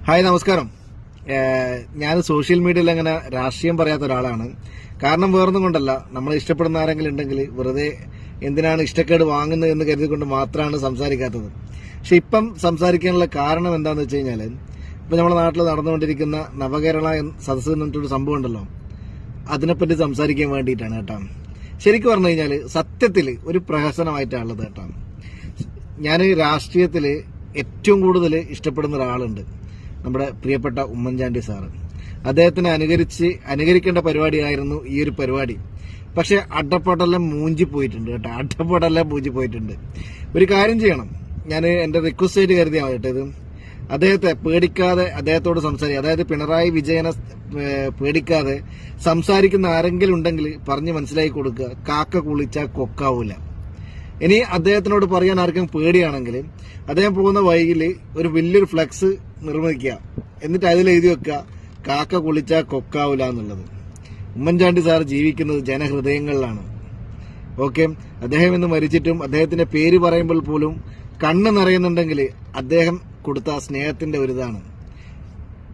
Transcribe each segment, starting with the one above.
Hi, നമസ്കാരം. ഞാൻ social മീഡിയയിൽ അങ്ങനെ രാഷ്ട്രീയം പറയാത്ത ഒരാളാണ്. കാരണം വേറൊന്നും കൊണ്ടല്ല, നമ്മൾ ഇഷ്ടപ്പെടുന്ന ആരെങ്കിലും ഉണ്ടെങ്കിൽ വെറുതെ എന്തിനാണ് ഇഷ്ടക്കേട് വാങ്ങുന്നത് എന്ന് കരുതിക്കൊണ്ട് മാത്രമാണ് സംസാരിക്കാത്തത്. പക്ഷെ ഇപ്പം സംസാരിക്കാനുള്ള കാരണം എന്താണെന്ന് വെച്ച് കഴിഞ്ഞാൽ, ഇപ്പം നമ്മുടെ നാട്ടിൽ നടന്നുകൊണ്ടിരിക്കുന്ന നവകേരള സദസ്സ് എന്നിട്ടൊരു സംഭവം ഉണ്ടല്ലോ, അതിനെപ്പറ്റി സംസാരിക്കാൻ വേണ്ടിയിട്ടാണ് കേട്ടോ. ശരിക്കും പറഞ്ഞു കഴിഞ്ഞാൽ സത്യത്തിൽ ഒരു പ്രഹസനമായിട്ടാണുള്ളത് കേട്ടോ. ഞാൻ രാഷ്ട്രീയത്തിൽ ഏറ്റവും കൂടുതൽ ഇഷ്ടപ്പെടുന്ന ഒരാളുണ്ട്, നമ്മുടെ പ്രിയപ്പെട്ട ഉമ്മൻചാണ്ടി സാറ്. അദ്ദേഹത്തിനെ അനുകരിക്കേണ്ട പരിപാടിയായിരുന്നു ഈ ഒരു പരിപാടി. പക്ഷെ അഡ്ഡപ്പാടെല്ലാം മൂഞ്ചി പോയിട്ടുണ്ട് കേട്ടോ, അഡ്ഡപ്പാടെല്ലാം മൂഞ്ചി പോയിട്ടുണ്ട്. ഒരു കാര്യം ചെയ്യണം, ഞാൻ എൻ്റെ റിക്വസ്റ്റ് ആയിട്ട് കരുതിയാണ് കേട്ടോ ഇത്. അദ്ദേഹത്തെ പേടിക്കാതെ അദ്ദേഹത്തോട് സംസാരിക്കുക, അതായത് പിണറായി വിജയനെ പേടിക്കാതെ സംസാരിക്കുന്ന ആരെങ്കിലും ഉണ്ടെങ്കിൽ പറഞ്ഞ് മനസ്സിലാക്കി കൊടുക്കുക, കാക്ക കുളിച്ചാൽ കൊക്കാവൂല. ഇനി അദ്ദേഹത്തിനോട് പറയാൻ ആർക്കും പേടിയാണെങ്കിൽ അദ്ദേഹം പോകുന്ന വഴിയിൽ ഒരു വലിയൊരു ഫ്ലെക്സ് നിർമ്മിക്കുക, എന്നിട്ട് അതിൽ എഴുതി വെക്കുക, കാക്ക കുളിച്ചാൽ കൊക്കാവൂല എന്നുള്ളത്. ഉമ്മൻചാണ്ടി സാർ ജീവിക്കുന്നത് ജനഹൃദയങ്ങളിലാണ്. ഓക്കെ, അദ്ദേഹം ഇന്ന് മരിച്ചിട്ടും അദ്ദേഹത്തിന്റെ പേര് പറയുമ്പോൾ പോലും കണ്ണ് നിറയുന്നുണ്ടെങ്കിൽ അദ്ദേഹം കൊടുത്ത സ്നേഹത്തിന്റെ ഒരു ഇതാണ്.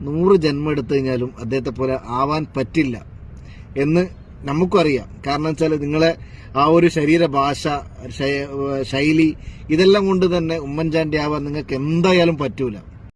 100 ജന്മം എടുത്തു കഴിഞ്ഞാലും അദ്ദേഹത്തെ പോലെ ആവാൻ പറ്റില്ല എന്ന് നമുക്കും അറിയാം. കാരണം വെച്ചാൽ നിങ്ങളെ ആ ഒരു ശരീരഭാഷ, ശൈലി, ഇതെല്ലാം കൊണ്ട് തന്നെ ഉമ്മൻചാണ്ടി ആവാൻ നിങ്ങൾക്ക് എന്തായാലും പറ്റൂല.